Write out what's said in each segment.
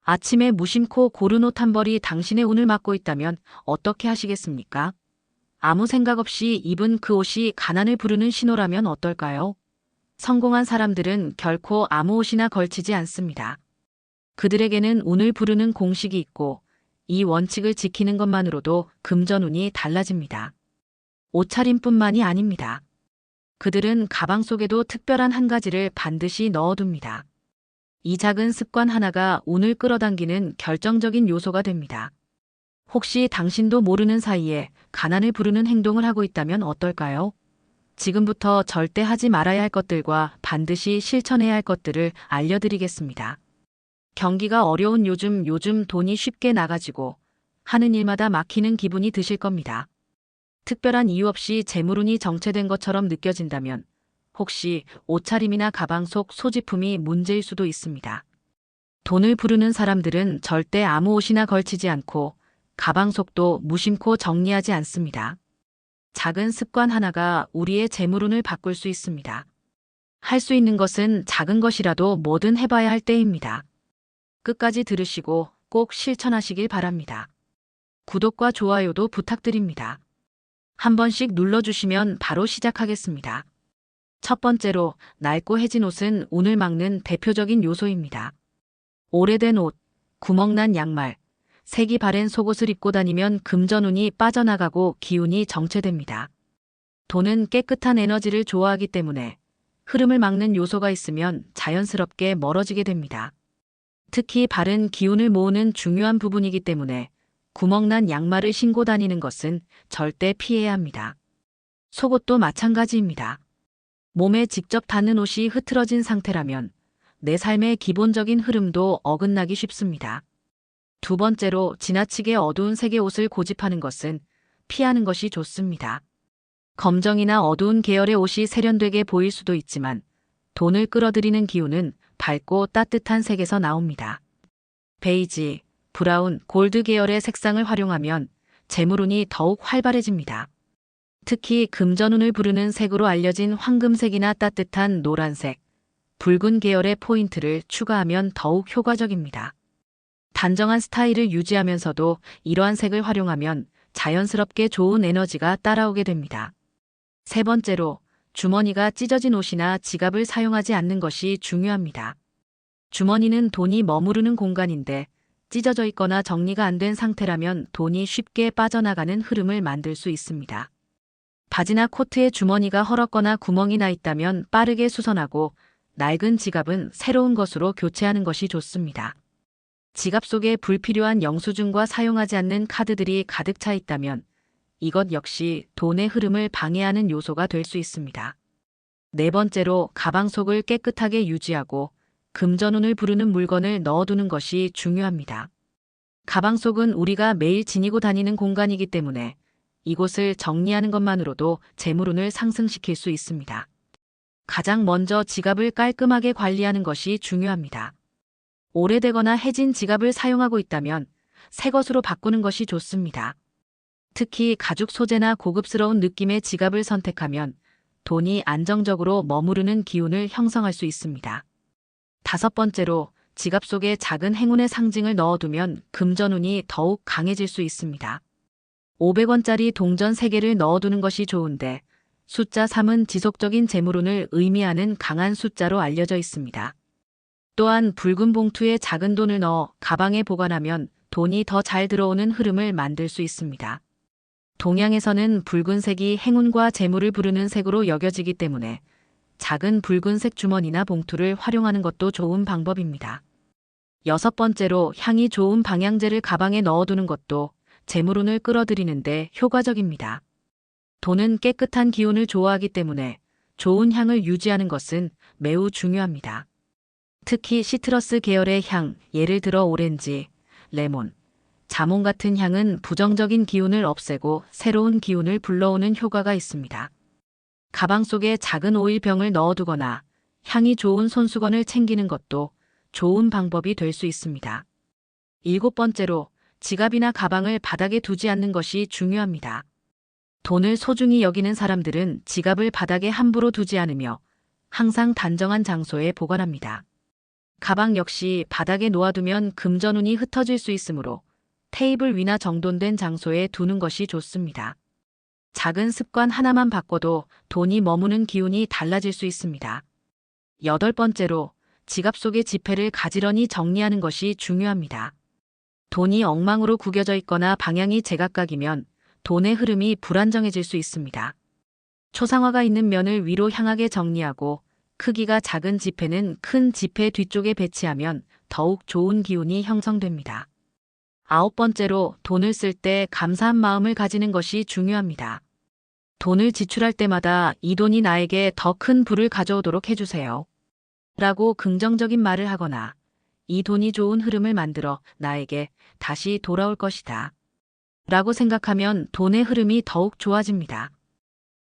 아침에 무심코 고른 옷 한 벌이 당신의 운을 막고 있다면 어떻게 하시겠습니까? 아무 생각 없이 입은 그 옷이 가난을 부르는 신호라면 어떨까요? 성공한 사람들은 결코 아무 옷이나 걸치지 않습니다. 그들에게는 운을 부르는 공식이 있고 이 원칙을 지키는 것만으로도 금전운이 달라집니다. 옷차림뿐만이 아닙니다. 그들은 가방 속에도 특별한 한 가지를 반드시 넣어둡니다. 이 작은 습관 하나가 운을 끌어당기는 결정적인 요소가 됩니다. 혹시 당신도 모르는 사이에 가난을 부르는 행동을 하고 있다면 어떨까요? 지금부터 절대 하지 말아야 할 것들과 반드시 실천해야 할 것들을 알려드리겠습니다. 경기가 어려운 요즘 돈이 쉽게 나가지고 하는 일마다 막히는 기분이 드실 겁니다. 특별한 이유 없이 재물운이 정체된 것처럼 느껴진다면 혹시 옷차림이나 가방 속 소지품이 문제일 수도 있습니다. 돈을 부르는 사람들은 절대 아무 옷이나 걸치지 않고 가방 속도 무심코 정리하지 않습니다. 작은 습관 하나가 우리의 재물운을 바꿀 수 있습니다. 할 수 있는 것은 작은 것이라도 뭐든 해봐야 할 때입니다. 끝까지 들으시고 꼭 실천하시길 바랍니다. 구독과 좋아요도 부탁드립니다. 한 번씩 눌러주시면 바로 시작하겠습니다. 첫 번째로 낡고 해진 옷은 운을 막는 대표적인 요소입니다. 오래된 옷, 구멍난 양말, 색이 바랜 속옷을 입고 다니면 금전운이 빠져나가고 기운이 정체됩니다. 돈은 깨끗한 에너지를 좋아하기 때문에 흐름을 막는 요소가 있으면 자연스럽게 멀어지게 됩니다. 특히 바른 기운을 모으는 중요한 부분이기 때문에 구멍난 양말을 신고 다니는 것은 절대 피해야 합니다. 속옷도 마찬가지입니다. 몸에 직접 닿는 옷이 흐트러진 상태라면 내 삶의 기본적인 흐름도 어긋나기 쉽습니다. 두 번째로 지나치게 어두운 색의 옷을 고집하는 것은 피하는 것이 좋습니다. 검정이나 어두운 계열의 옷이 세련되게 보일 수도 있지만 돈을 끌어들이는 기운은 밝고 따뜻한 색에서 나옵니다. 베이지, 브라운, 골드 계열의 색상을 활용하면 재물운이 더욱 활발해집니다. 특히 금전운을 부르는 색으로 알려진 황금색이나 따뜻한 노란색, 붉은 계열의 포인트를 추가하면 더욱 효과적입니다. 단정한 스타일을 유지하면서도 이러한 색을 활용하면 자연스럽게 좋은 에너지가 따라오게 됩니다. 세 번째로 주머니가 찢어진 옷이나 지갑을 사용하지 않는 것이 중요합니다. 주머니는 돈이 머무르는 공간인데 찢어져 있거나 정리가 안 된 상태라면 돈이 쉽게 빠져나가는 흐름을 만들 수 있습니다. 바지나 코트에 주머니가 헐었거나 구멍이 나 있다면 빠르게 수선하고 낡은 지갑은 새로운 것으로 교체하는 것이 좋습니다. 지갑 속에 불필요한 영수증과 사용하지 않는 카드들이 가득 차 있다면 이것 역시 돈의 흐름을 방해하는 요소가 될 수 있습니다. 네 번째로 가방 속을 깨끗하게 유지하고 금전운을 부르는 물건을 넣어두는 것이 중요합니다. 가방 속은 우리가 매일 지니고 다니는 공간이기 때문에 이곳을 정리하는 것만으로도 재물운을 상승시킬 수 있습니다. 가장 먼저 지갑을 깔끔하게 관리하는 것이 중요합니다. 오래되거나 해진 지갑을 사용하고 있다면 새 것으로 바꾸는 것이 좋습니다. 특히 가죽 소재나 고급스러운 느낌의 지갑을 선택하면 돈이 안정적으로 머무르는 기운을 형성할 수 있습니다. 다섯 번째로 지갑 속에 작은 행운의 상징을 넣어두면 금전운이 더욱 강해질 수 있습니다. 500원짜리 동전 3개를 넣어두는 것이 좋은데 숫자 3은 지속적인 재물운을 의미하는 강한 숫자로 알려져 있습니다. 또한 붉은 봉투에 작은 돈을 넣어 가방에 보관하면 돈이 더 잘 들어오는 흐름을 만들 수 있습니다. 동양에서는 붉은색이 행운과 재물을 부르는 색으로 여겨지기 때문에 작은 붉은색 주머니나 봉투를 활용하는 것도 좋은 방법입니다. 여섯 번째로 향이 좋은 방향제를 가방에 넣어두는 것도 재물운을 끌어들이는데 효과적입니다. 돈은 깨끗한 기운을 좋아하기 때문에 좋은 향을 유지하는 것은 매우 중요합니다. 특히 시트러스 계열의 향, 예를 들어 오렌지, 레몬, 자몽 같은 향은 부정적인 기운을 없애고 새로운 기운을 불러오는 효과가 있습니다. 가방 속에 작은 오일병을 넣어두거나 향이 좋은 손수건을 챙기는 것도 좋은 방법이 될 수 있습니다. 일곱 번째로 지갑이나 가방을 바닥에 두지 않는 것이 중요합니다. 돈을 소중히 여기는 사람들은 지갑을 바닥에 함부로 두지 않으며 항상 단정한 장소에 보관합니다. 가방 역시 바닥에 놓아두면 금전운이 흩어질 수 있으므로 테이블 위나 정돈된 장소에 두는 것이 좋습니다. 작은 습관 하나만 바꿔도 돈이 머무는 기운이 달라질 수 있습니다. 8번째로 지갑 속의 지폐를 가지런히 정리하는 것이 중요합니다. 돈이 엉망으로 구겨져 있거나 방향이 제각각이면 돈의 흐름이 불안정해질 수 있습니다. 초상화가 있는 면을 위로 향하게 정리하고 크기가 작은 지폐는 큰 지폐 뒤쪽에 배치하면 더욱 좋은 기운이 형성됩니다. 9번째로 돈을 쓸 때 감사한 마음을 가지는 것이 중요합니다. 돈을 지출할 때마다 이 돈이 나에게 더 큰 부를 가져오도록 해주세요. 라고 긍정적인 말을 하거나 이 돈이 좋은 흐름을 만들어 나에게 다시 돌아올 것이다. 라고 생각하면 돈의 흐름이 더욱 좋아집니다.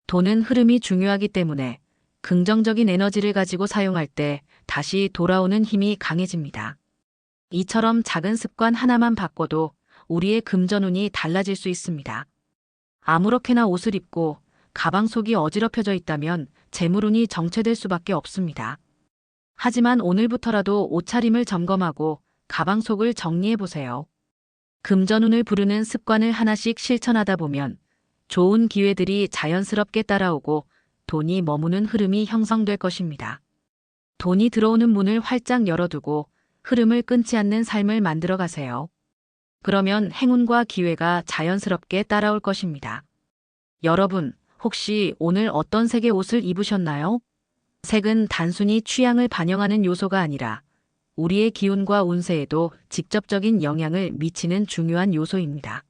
돈은 흐름이 중요하기 때문에 긍정적인 에너지를 가지고 사용할 때 다시 돌아오는 힘이 강해집니다. 이처럼 작은 습관 하나만 바꿔도 우리의 금전운이 달라질 수 있습니다. 아무렇게나 옷을 입고 가방 속이 어지럽혀져 있다면 재물운이 정체될 수밖에 없습니다. 하지만 오늘부터라도 옷차림을 점검하고 가방 속을 정리해 보세요. 금전운을 부르는 습관을 하나씩 실천하다 보면 좋은 기회들이 자연스럽게 따라오고 돈이 머무는 흐름이 형성될 것입니다. 돈이 들어오는 문을 활짝 열어두고 흐름을 끊지 않는 삶을 만들어 가세요. 그러면 행운과 기회가 자연스럽게 따라올 것입니다. 여러분, 혹시 오늘 어떤 색의 옷을 입으셨나요? 색은 단순히 취향을 반영하는 요소가 아니라 우리의 기운과 운세에도 직접적인 영향을 미치는 중요한 요소입니다.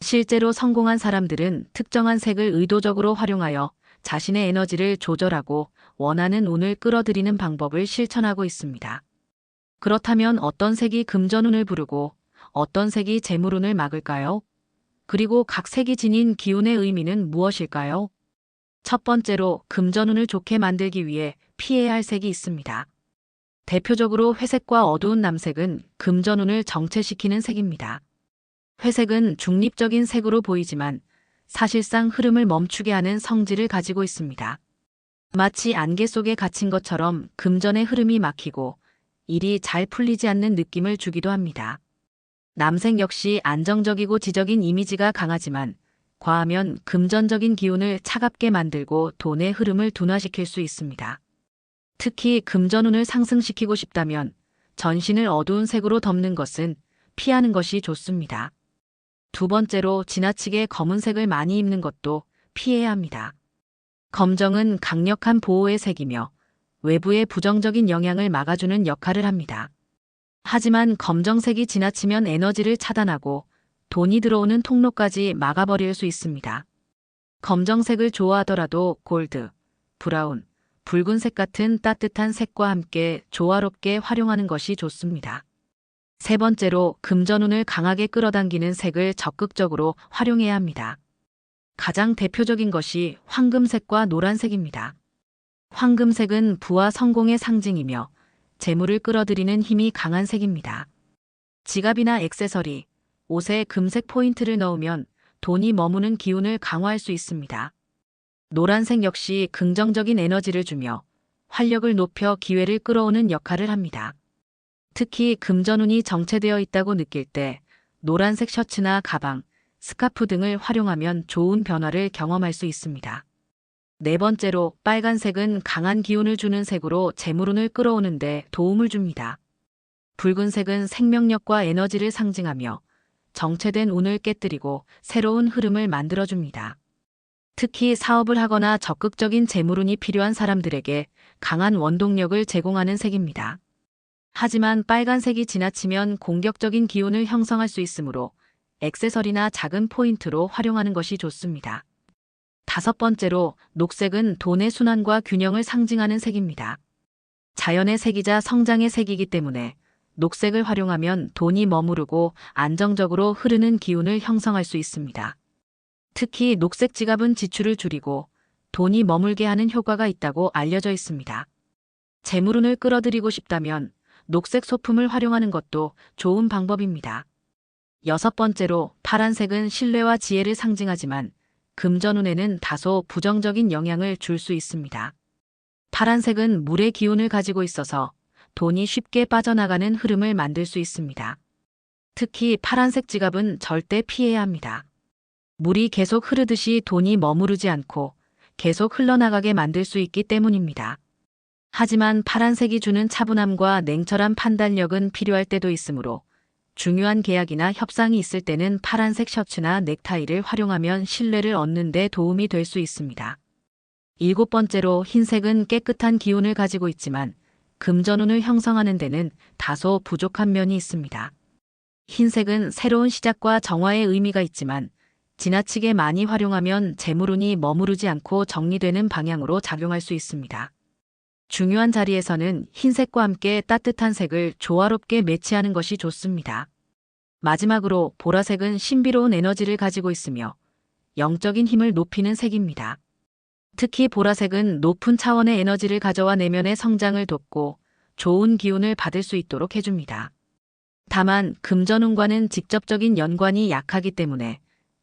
실제로 성공한 사람들은 특정한 색을 의도적으로 활용하여 자신의 에너지를 조절하고 원하는 운을 끌어들이는 방법을 실천하고 있습니다. 그렇다면 어떤 색이 금전운을 부르고 어떤 색이 재물운을 막을까요? 그리고 각 색이 지닌 기운의 의미는 무엇일까요? 첫 번째로 금전운을 좋게 만들기 위해 피해야 할 색이 있습니다. 대표적으로 회색과 어두운 남색은 금전운을 정체시키는 색입니다. 회색은 중립적인 색으로 보이지만 사실상 흐름을 멈추게 하는 성질을 가지고 있습니다. 마치 안개 속에 갇힌 것처럼 금전의 흐름이 막히고 일이 잘 풀리지 않는 느낌을 주기도 합니다. 남색 역시 안정적이고 지적인 이미지가 강하지만 과하면 금전적인 기운을 차갑게 만들고 돈의 흐름을 둔화시킬 수 있습니다. 특히 금전운을 상승시키고 싶다면 전신을 어두운 색으로 덮는 것은 피하는 것이 좋습니다. 두 번째로 지나치게 검은색을 많이 입는 것도 피해야 합니다. 검정은 강력한 보호의 색이며 외부의 부정적인 영향을 막아주는 역할을 합니다. 하지만 검정색이 지나치면 에너지를 차단하고 돈이 들어오는 통로까지 막아버릴 수 있습니다. 검정색을 좋아하더라도 골드, 브라운, 붉은색 같은 따뜻한 색과 함께 조화롭게 활용하는 것이 좋습니다. 세 번째로 금전운을 강하게 끌어당기는 색을 적극적으로 활용해야 합니다. 가장 대표적인 것이 황금색과 노란색입니다. 황금색은 부와 성공의 상징이며 재물을 끌어들이는 힘이 강한 색입니다. 지갑이나 액세서리, 옷에 금색 포인트를 넣으면 돈이 머무는 기운을 강화할 수 있습니다. 노란색 역시 긍정적인 에너지를 주며 활력을 높여 기회를 끌어오는 역할을 합니다. 특히 금전운이 정체되어 있다고 느낄 때 노란색 셔츠나 가방, 스카프 등을 활용하면 좋은 변화를 경험할 수 있습니다. 네 번째로 빨간색은 강한 기운을 주는 색으로 재물운을 끌어오는 데 도움을 줍니다. 붉은색은 생명력과 에너지를 상징하며 정체된 운을 깨뜨리고 새로운 흐름을 만들어줍니다. 특히 사업을 하거나 적극적인 재물운이 필요한 사람들에게 강한 원동력을 제공하는 색입니다. 하지만 빨간색이 지나치면 공격적인 기운을 형성할 수 있으므로 액세서리나 작은 포인트로 활용하는 것이 좋습니다. 다섯 번째로 녹색은 돈의 순환과 균형을 상징하는 색입니다. 자연의 색이자 성장의 색이기 때문에 녹색을 활용하면 돈이 머무르고 안정적으로 흐르는 기운을 형성할 수 있습니다. 특히 녹색 지갑은 지출을 줄이고 돈이 머물게 하는 효과가 있다고 알려져 있습니다. 재물운을 끌어들이고 싶다면 녹색 소품을 활용하는 것도 좋은 방법입니다. 여섯 번째로 파란색은 신뢰와 지혜를 상징하지만 금전운에는 다소 부정적인 영향을 줄 수 있습니다. 파란색은 물의 기운을 가지고 있어서 돈이 쉽게 빠져나가는 흐름을 만들 수 있습니다. 특히 파란색 지갑은 절대 피해야 합니다. 물이 계속 흐르듯이 돈이 머무르지 않고 계속 흘러나가게 만들 수 있기 때문입니다. 하지만 파란색이 주는 차분함과 냉철한 판단력은 필요할 때도 있으므로 중요한 계약이나 협상이 있을 때는 파란색 셔츠나 넥타이를 활용하면 신뢰를 얻는 데 도움이 될 수 있습니다. 7번째로 흰색은 깨끗한 기운을 가지고 있지만 금전운을 형성하는 데는 다소 부족한 면이 있습니다. 흰색은 새로운 시작과 정화의 의미가 있지만 지나치게 많이 활용하면 재물운이 머무르지 않고 정리되는 방향으로 작용할 수 있습니다. 중요한 자리에서는 흰색과 함께 따뜻한 색을 조화롭게 매치하는 것이 좋습니다. 마지막으로 보라색은 신비로운 에너지를 가지고 있으며 영적인 힘을 높이는 색입니다. 특히 보라색은 높은 차원의 에너지를 가져와 내면의 성장을 돕고 좋은 기운을 받을 수 있도록 해줍니다. 다만 금전운과는 직접적인 연관이 약하기 때문에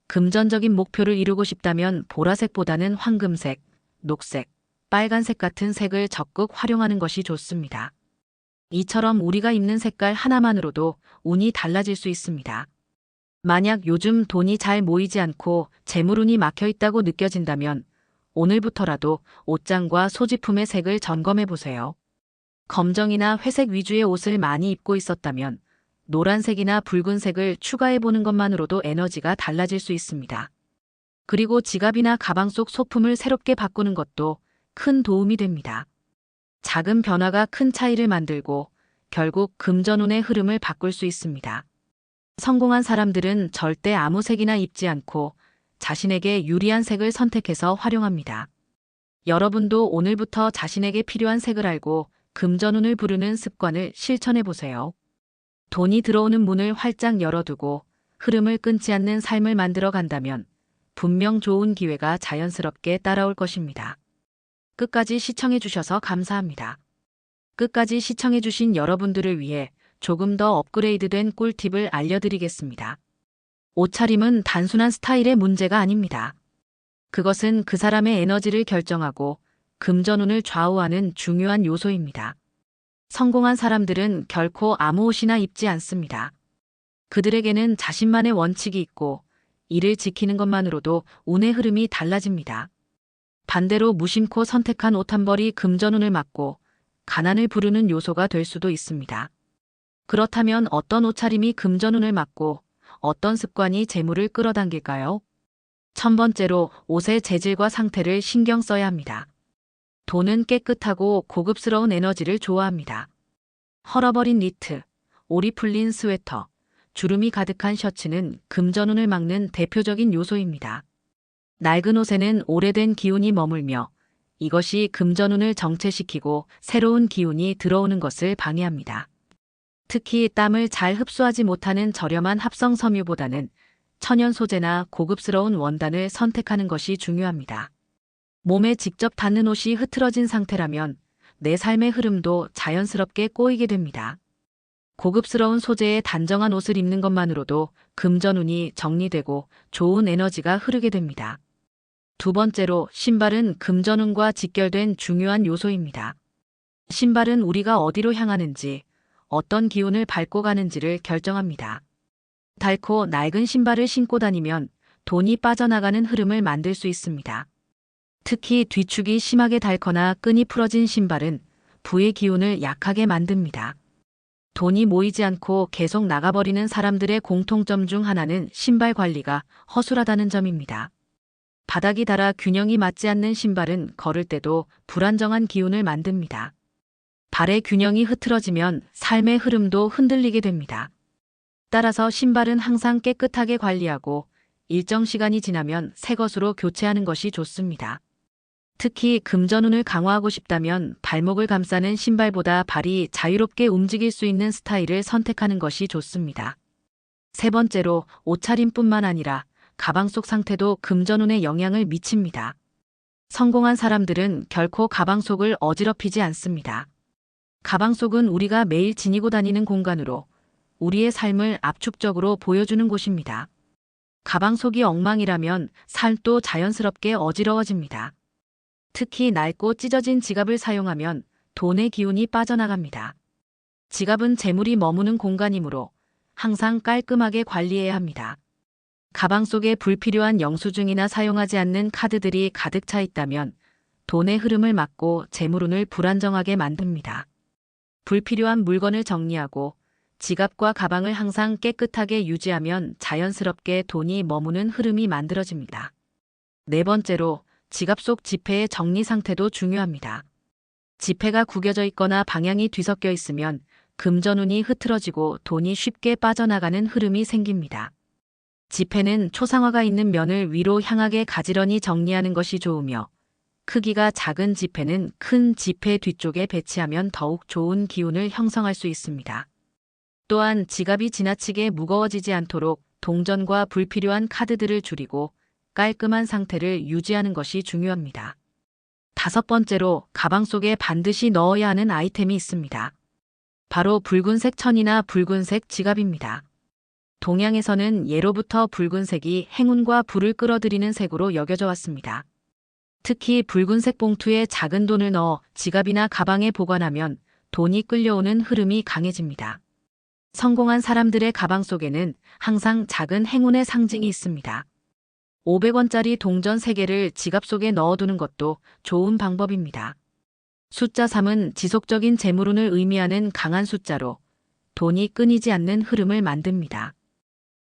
금전적인 목표를 이루고 싶다면 보라색보다는 황금색, 녹색, 빨간색 같은 색을 적극 활용하는 것이 좋습니다. 이처럼 우리가 입는 색깔 하나만으로도 운이 달라질 수 있습니다. 만약 요즘 돈이 잘 모이지 않고 재물운이 막혀 있다고 느껴진다면 오늘부터라도 옷장과 소지품의 색을 점검해 보세요. 검정이나 회색 위주의 옷을 많이 입고 있었다면 노란색이나 붉은색을 추가해 보는 것만으로도 에너지가 달라질 수 있습니다. 그리고 지갑이나 가방 속 소품을 새롭게 바꾸는 것도 큰 도움이 됩니다. 작은 변화가 큰 차이를 만들고 결국 금전운의 흐름을 바꿀 수 있습니다. 성공한 사람들은 절대 아무 색이나 입지 않고 자신에게 유리한 색을 선택해서 활용합니다. 여러분도 오늘부터 자신에게 필요한 색을 알고 금전운을 부르는 습관을 실천해 보세요. 돈이 들어오는 문을 활짝 열어두고 흐름을 끊지 않는 삶을 만들어 간다면 분명 좋은 기회가 자연스럽게 따라올 것입니다. 끝까지 시청해 주셔서 감사합니다. 끝까지 시청해 주신 여러분들을 위해 조금 더 업그레이드된 꿀팁을 알려드리겠습니다. 옷차림은 단순한 스타일의 문제가 아닙니다. 그것은 그 사람의 에너지를 결정하고 금전운을 좌우하는 중요한 요소입니다. 성공한 사람들은 결코 아무 옷이나 입지 않습니다. 그들에게는 자신만의 원칙이 있고 이를 지키는 것만으로도 운의 흐름이 달라집니다. 반대로 무심코 선택한 옷 한 벌이 금전운을 막고 가난을 부르는 요소가 될 수도 있습니다. 그렇다면 어떤 옷차림이 금전운을 막고 어떤 습관이 재물을 끌어당길까요? 1000번째로 옷의 재질과 상태를 신경 써야 합니다. 돈은 깨끗하고 고급스러운 에너지를 좋아합니다. 헐어버린 니트, 올이 풀린 스웨터, 주름이 가득한 셔츠는 금전운을 막는 대표적인 요소입니다. 낡은 옷에는 오래된 기운이 머물며 이것이 금전운을 정체시키고 새로운 기운이 들어오는 것을 방해합니다. 특히 땀을 잘 흡수하지 못하는 저렴한 합성 섬유보다는 천연 소재나 고급스러운 원단을 선택하는 것이 중요합니다. 몸에 직접 닿는 옷이 흐트러진 상태라면 내 삶의 흐름도 자연스럽게 꼬이게 됩니다. 고급스러운 소재의 단정한 옷을 입는 것만으로도 금전운이 정리되고 좋은 에너지가 흐르게 됩니다. 2번째로 신발은 금전운과 직결된 중요한 요소입니다. 신발은 우리가 어디로 향하는지, 어떤 기운을 밟고 가는지를 결정합니다. 닳고 낡은 신발을 신고 다니면 돈이 빠져나가는 흐름을 만들 수 있습니다. 특히 뒤축이 심하게 닳거나 끈이 풀어진 신발은 부의 기운을 약하게 만듭니다. 돈이 모이지 않고 계속 나가버리는 사람들의 공통점 중 하나는 신발 관리가 허술하다는 점입니다. 바닥이 닳아 균형이 맞지 않는 신발은 걸을 때도 불안정한 기운을 만듭니다. 발의 균형이 흐트러지면 삶의 흐름도 흔들리게 됩니다. 따라서 신발은 항상 깨끗하게 관리하고 일정 시간이 지나면 새 것으로 교체하는 것이 좋습니다. 특히 금전운을 강화하고 싶다면 발목을 감싸는 신발보다 발이 자유롭게 움직일 수 있는 스타일을 선택하는 것이 좋습니다. 3번째로 옷차림뿐만 아니라 가방 속 상태도 금전운에 영향을 미칩니다. 성공한 사람들은 결코 가방 속을 어지럽히지 않습니다. 가방 속은 우리가 매일 지니고 다니는 공간으로 우리의 삶을 압축적으로 보여주는 곳입니다. 가방 속이 엉망이라면 삶도 자연스럽게 어지러워집니다. 특히 낡고 찢어진 지갑을 사용하면 돈의 기운이 빠져나갑니다. 지갑은 재물이 머무는 공간이므로 항상 깔끔하게 관리해야 합니다. 가방 속에 불필요한 영수증이나 사용하지 않는 카드들이 가득 차 있다면 돈의 흐름을 막고 재물운을 불안정하게 만듭니다. 불필요한 물건을 정리하고 지갑과 가방을 항상 깨끗하게 유지하면 자연스럽게 돈이 머무는 흐름이 만들어집니다. 네 번째로 지갑 속 지폐의 정리 상태도 중요합니다. 지폐가 구겨져 있거나 방향이 뒤섞여 있으면 금전운이 흐트러지고 돈이 쉽게 빠져나가는 흐름이 생깁니다. 지폐는 초상화가 있는 면을 위로 향하게 가지런히 정리하는 것이 좋으며 크기가 작은 지폐는 큰 지폐 뒤쪽에 배치하면 더욱 좋은 기운을 형성할 수 있습니다. 또한 지갑이 지나치게 무거워지지 않도록 동전과 불필요한 카드들을 줄이고 깔끔한 상태를 유지하는 것이 중요합니다. 다섯 번째로 가방 속에 반드시 넣어야 하는 아이템이 있습니다. 바로 붉은색 천이나 붉은색 지갑입니다. 동양에서는 예로부터 붉은색이 행운과 부를 끌어들이는 색으로 여겨져 왔습니다. 특히 붉은색 봉투에 작은 돈을 넣어 지갑이나 가방에 보관하면 돈이 끌려오는 흐름이 강해집니다. 성공한 사람들의 가방 속에는 항상 작은 행운의 상징이 있습니다. 500원짜리 동전 3개를 지갑 속에 넣어두는 것도 좋은 방법입니다. 숫자 3은 지속적인 재물운을 의미하는 강한 숫자로 돈이 끊이지 않는 흐름을 만듭니다.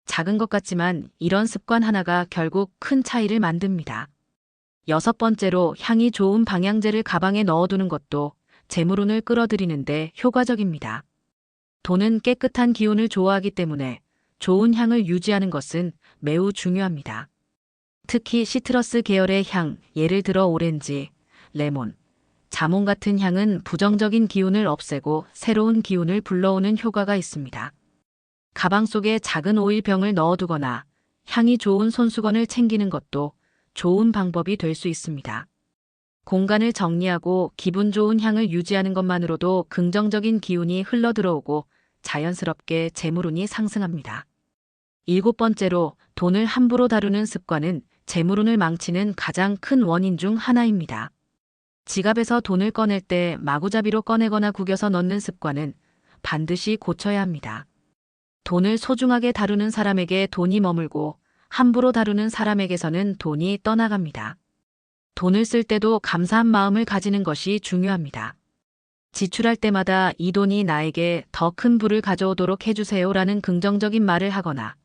작은 것 같지만 이런 습관 하나가 결국 큰 차이를 만듭니다. 여섯 번째로 향이 좋은 방향제를 가방에 넣어두는 것도 재물운을 끌어들이는데 효과적입니다. 돈은 깨끗한 기운을 좋아하기 때문에 좋은 향을 유지하는 것은 매우 중요합니다. 특히 시트러스 계열의 향, 예를 들어 오렌지, 레몬, 자몽 같은 향은 부정적인 기운을 없애고 새로운 기운을 불러오는 효과가 있습니다. 가방 속에 작은 오일병을 넣어두거나 향이 좋은 손수건을 챙기는 것도 좋은 방법이 될 수 있습니다. 공간을 정리하고 기분 좋은 향을 유지하는 것만으로도 긍정적인 기운이 흘러들어오고 자연스럽게 재물운이 상승합니다. 일곱 번째로 돈을 함부로 다루는 습관은 재물운을 망치는 가장 큰 원인 중 하나입니다. 지갑에서 돈을 꺼낼 때 마구잡이로 꺼내거나 구겨서 넣는 습관은 반드시 고쳐야 합니다. 돈을 소중하게 다루는 사람에게 돈이 머물고 함부로 다루는 사람에게서는 돈이 떠나갑니다. 돈을 쓸 때도 감사한 마음을 가지는 것이 중요합니다. 지출할 때마다 이 돈이 나에게 더 큰 부를 가져오도록 해주세요라는 긍정적인 말을 하거나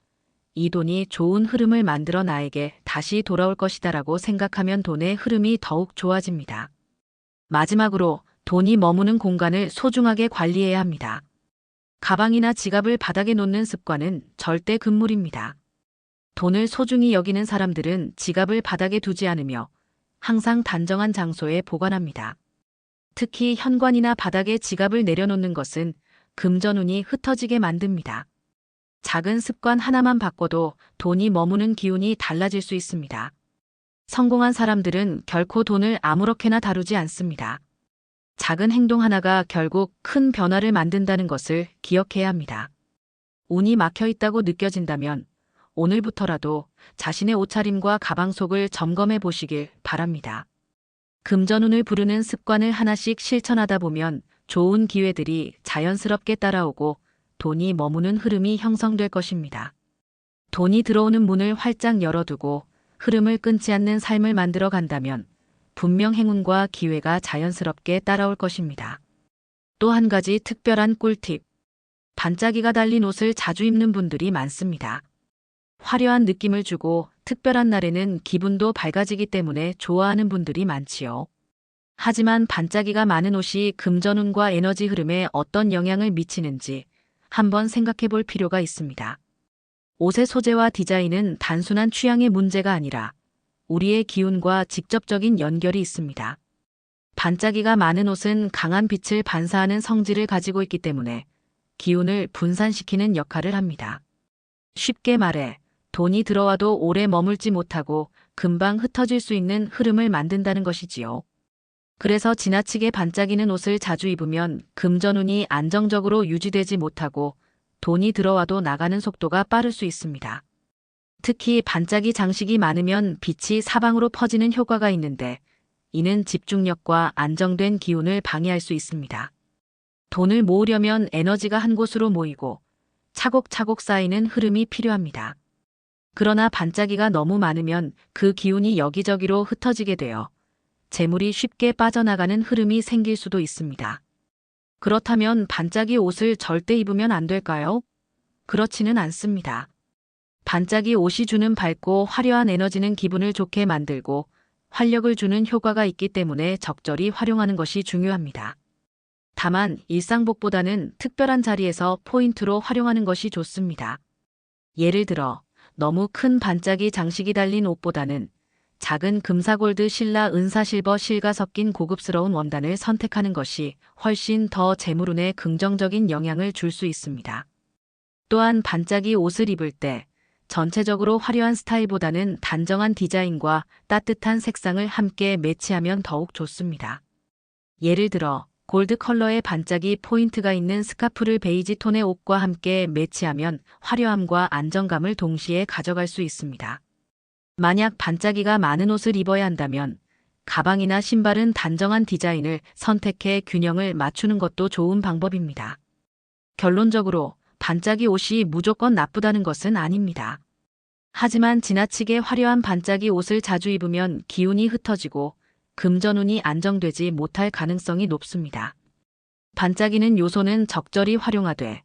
이 돈이 좋은 흐름을 만들어 나에게 다시 돌아올 것이다라고 생각하면 돈의 흐름이 더욱 좋아집니다. 마지막으로 돈이 머무는 공간을 소중하게 관리해야 합니다. 가방이나 지갑을 바닥에 놓는 습관은 절대 금물입니다. 돈을 소중히 여기는 사람들은 지갑을 바닥에 두지 않으며 항상 단정한 장소에 보관합니다. 특히 현관이나 바닥에 지갑을 내려놓는 것은 금전운이 흩어지게 만듭니다. 작은 습관 하나만 바꿔도 돈이 머무는 기운이 달라질 수 있습니다. 성공한 사람들은 결코 돈을 아무렇게나 다루지 않습니다. 작은 행동 하나가 결국 큰 변화를 만든다는 것을 기억해야 합니다. 운이 막혀 있다고 느껴진다면 오늘부터라도 자신의 옷차림과 가방 속을 점검해 보시길 바랍니다. 금전운을 부르는 습관을 하나씩 실천하다 보면 좋은 기회들이 자연스럽게 따라오고 돈이 머무는 흐름이 형성될 것입니다. 돈이 들어오는 문을 활짝 열어두고 흐름을 끊지 않는 삶을 만들어 간다면 분명 행운과 기회가 자연스럽게 따라올 것입니다. 또 한 가지 특별한 꿀팁. 반짝이가 달린 옷을 자주 입는 분들이 많습니다. 화려한 느낌을 주고 특별한 날에는 기분도 밝아지기 때문에 좋아하는 분들이 많지요. 하지만 반짝이가 많은 옷이 금전운과 에너지 흐름에 어떤 영향을 미치는지 한번 생각해 볼 필요가 있습니다. 옷의 소재와 디자인은 단순한 취향의 문제가 아니라 우리의 기운과 직접적인 연결이 있습니다. 반짝이가 많은 옷은 강한 빛을 반사하는 성질을 가지고 있기 때문에 기운을 분산시키는 역할을 합니다. 쉽게 말해 돈이 들어와도 오래 머물지 못하고 금방 흩어질 수 있는 흐름을 만든다는 것이지요. 그래서 지나치게 반짝이는 옷을 자주 입으면 금전운이 안정적으로 유지되지 못하고 돈이 들어와도 나가는 속도가 빠를 수 있습니다. 특히 반짝이 장식이 많으면 빛이 사방으로 퍼지는 효과가 있는데 이는 집중력과 안정된 기운을 방해할 수 있습니다. 돈을 모으려면 에너지가 한 곳으로 모이고 차곡차곡 쌓이는 흐름이 필요합니다. 그러나 반짝이가 너무 많으면 그 기운이 여기저기로 흩어지게 되어 재물이 쉽게 빠져나가는 흐름이 생길 수도 있습니다. 그렇다면 반짝이 옷을 절대 입으면 안 될까요? 그렇지는 않습니다. 반짝이 옷이 주는 밝고 화려한 에너지는 기분을 좋게 만들고 활력을 주는 효과가 있기 때문에 적절히 활용하는 것이 중요합니다. 다만 일상복보다는 특별한 자리에서 포인트로 활용하는 것이 좋습니다. 예를 들어 너무 큰 반짝이 장식이 달린 옷보다는 작은 금사골드 실라 은사 실버 실가 섞인 고급스러운 원단을 선택하는 것이 훨씬 더 재물운에 긍정적인 영향을 줄 수 있습니다. 또한 반짝이 옷을 입을 때 전체적으로 화려한 스타일보다는 단정한 디자인과 따뜻한 색상을 함께 매치하면 더욱 좋습니다. 예를 들어 골드 컬러의 반짝이 포인트가 있는 스카프를 베이지 톤의 옷과 함께 매치하면 화려함과 안정감을 동시에 가져갈 수 있습니다. 만약 반짝이가 많은 옷을 입어야 한다면 가방이나 신발은 단정한 디자인을 선택해 균형을 맞추는 것도 좋은 방법입니다. 결론적으로 반짝이 옷이 무조건 나쁘다는 것은 아닙니다. 하지만 지나치게 화려한 반짝이 옷을 자주 입으면 기운이 흩어지고 금전운이 안정되지 못할 가능성이 높습니다. 반짝이는 요소는 적절히 활용하되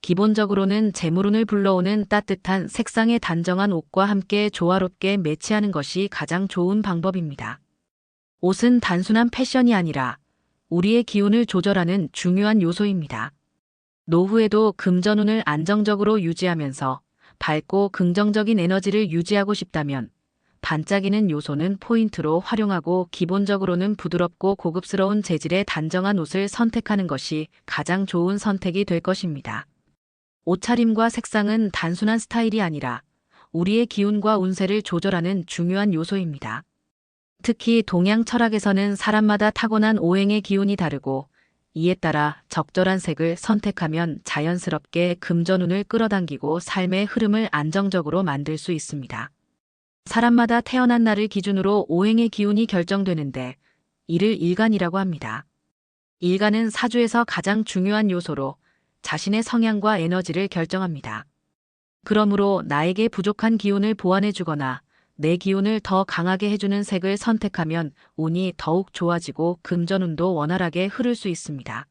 기본적으로는 재물운을 불러오는 따뜻한 색상의 단정한 옷과 함께 조화롭게 매치하는 것이 가장 좋은 방법입니다. 옷은 단순한 패션이 아니라 우리의 기운을 조절하는 중요한 요소입니다. 노후에도 금전운을 안정적으로 유지하면서 밝고 긍정적인 에너지를 유지하고 싶다면 반짝이는 요소는 포인트로 활용하고 기본적으로는 부드럽고 고급스러운 재질의 단정한 옷을 선택하는 것이 가장 좋은 선택이 될 것입니다. 옷차림과 색상은 단순한 스타일이 아니라 우리의 기운과 운세를 조절하는 중요한 요소입니다. 특히 동양 철학에서는 사람마다 타고난 오행의 기운이 다르고 이에 따라 적절한 색을 선택하면 자연스럽게 금전운을 끌어당기고 삶의 흐름을 안정적으로 만들 수 있습니다. 사람마다 태어난 날을 기준으로 오행의 기운이 결정되는데 이를 일간이라고 합니다. 일간은 사주에서 가장 중요한 요소로 자신의 성향과 에너지를 결정합니다. 그러므로 나에게 부족한 기운을 보완해주거나 내 기운을 더 강하게 해주는 색을 선택하면 운이 더욱 좋아지고 금전운도 원활하게 흐를 수 있습니다.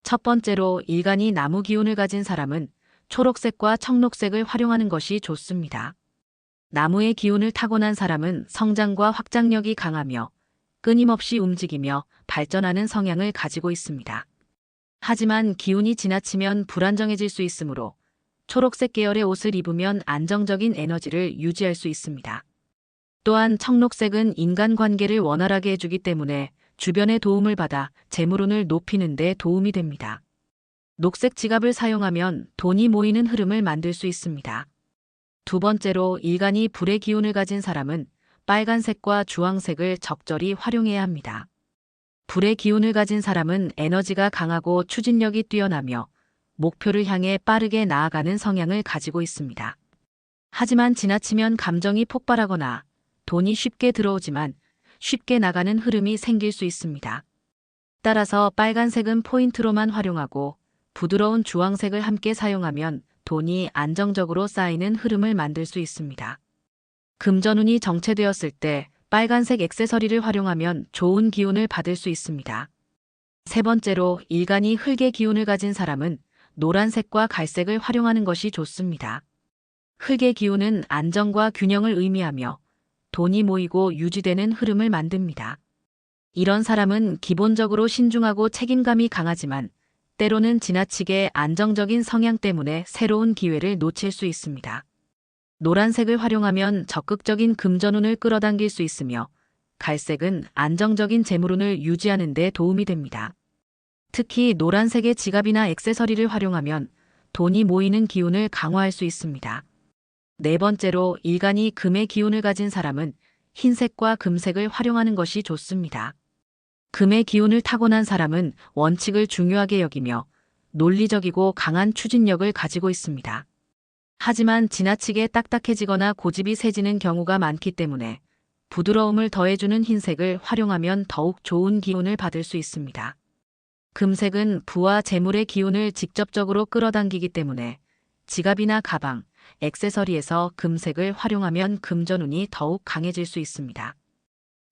첫 번째로 일간이 나무 기운을 가진 사람은 초록색과 청록색을 활용하는 것이 좋습니다. 나무의 기운을 타고난 사람은 성장과 확장력이 강하며 끊임없이 움직이며 발전하는 성향을 가지고 있습니다. 하지만 기운이 지나치면 불안정해질 수 있으므로 초록색 계열의 옷을 입으면 안정적인 에너지를 유지할 수 있습니다. 또한 청록색은 인간관계를 원활하게 해주기 때문에 주변의 도움을 받아 재물운을 높이는 데 도움이 됩니다. 녹색 지갑을 사용하면 돈이 모이는 흐름을 만들 수 있습니다. 두 번째로 일간이 불의 기운을 가진 사람은 빨간색과 주황색을 적절히 활용해야 합니다. 불의 기운을 가진 사람은 에너지가 강하고 추진력이 뛰어나며 목표를 향해 빠르게 나아가는 성향을 가지고 있습니다. 하지만 지나치면 감정이 폭발하거나 돈이 쉽게 들어오지만 쉽게 나가는 흐름이 생길 수 있습니다. 따라서 빨간색은 포인트로만 활용하고 부드러운 주황색을 함께 사용하면 돈이 안정적으로 쌓이는 흐름을 만들 수 있습니다. 금전운이 정체되었을 때 빨간색 액세서리를 활용하면 좋은 기운을 받을 수 있습니다. 세 번째로 일간이 흙의 기운을 가진 사람은 노란색과 갈색을 활용하는 것이 좋습니다. 흙의 기운은 안정과 균형을 의미하며 돈이 모이고 유지되는 흐름을 만듭니다. 이런 사람은 기본적으로 신중하고 책임감이 강하지만 때로는 지나치게 안정적인 성향 때문에 새로운 기회를 놓칠 수 있습니다. 노란색을 활용하면 적극적인 금전운을 끌어당길 수 있으며 갈색은 안정적인 재물운을 유지하는 데 도움이 됩니다. 특히 노란색의 지갑이나 액세서리를 활용하면 돈이 모이는 기운을 강화할 수 있습니다. 네 번째로 일간이 금의 기운을 가진 사람은 흰색과 금색을 활용하는 것이 좋습니다. 금의 기운을 타고난 사람은 원칙을 중요하게 여기며 논리적이고 강한 추진력을 가지고 있습니다. 하지만 지나치게 딱딱해지거나 고집이 세지는 경우가 많기 때문에 부드러움을 더해주는 흰색을 활용하면 더욱 좋은 기운을 받을 수 있습니다. 금색은 부와 재물의 기운을 직접적으로 끌어당기기 때문에 지갑이나 가방, 액세서리에서 금색을 활용하면 금전운이 더욱 강해질 수 있습니다.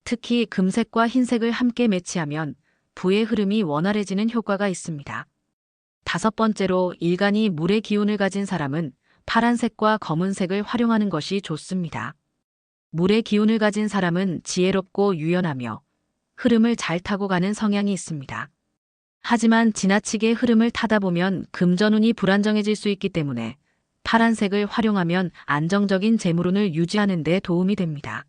특히 금색과 흰색을 함께 매치하면 부의 흐름이 원활해지는 효과가 있습니다. 다섯 번째로 일간이 물의 기운을 가진 사람은 파란색과 검은색을 활용하는 것이 좋습니다. 물의 기운을 가진 사람은 지혜롭고 유연하며 흐름을 잘 타고 가는 성향이 있습니다. 하지만 지나치게 흐름을 타다 보면 금전운이 불안정해질 수 있기 때문에 파란색을 활용하면 안정적인 재물운을 유지하는 데 도움이 됩니다.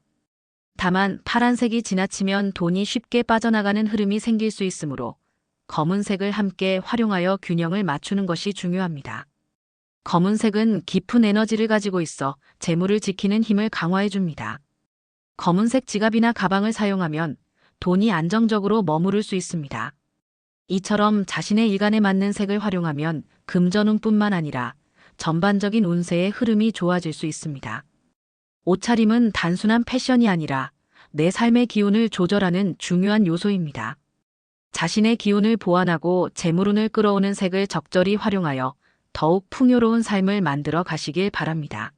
다만 파란색이 지나치면 돈이 쉽게 빠져나가는 흐름이 생길 수 있으므로 검은색을 함께 활용하여 균형을 맞추는 것이 중요합니다. 검은색은 깊은 에너지를 가지고 있어 재물을 지키는 힘을 강화해 줍니다. 검은색 지갑이나 가방을 사용하면 돈이 안정적으로 머무를 수 있습니다. 이처럼 자신의 일간에 맞는 색을 활용하면 금전운뿐만 아니라 전반적인 운세의 흐름이 좋아질 수 있습니다. 옷차림은 단순한 패션이 아니라 내 삶의 기운을 조절하는 중요한 요소입니다. 자신의 기운을 보완하고 재물운을 끌어오는 색을 적절히 활용하여 더욱 풍요로운 삶을 만들어 가시길 바랍니다.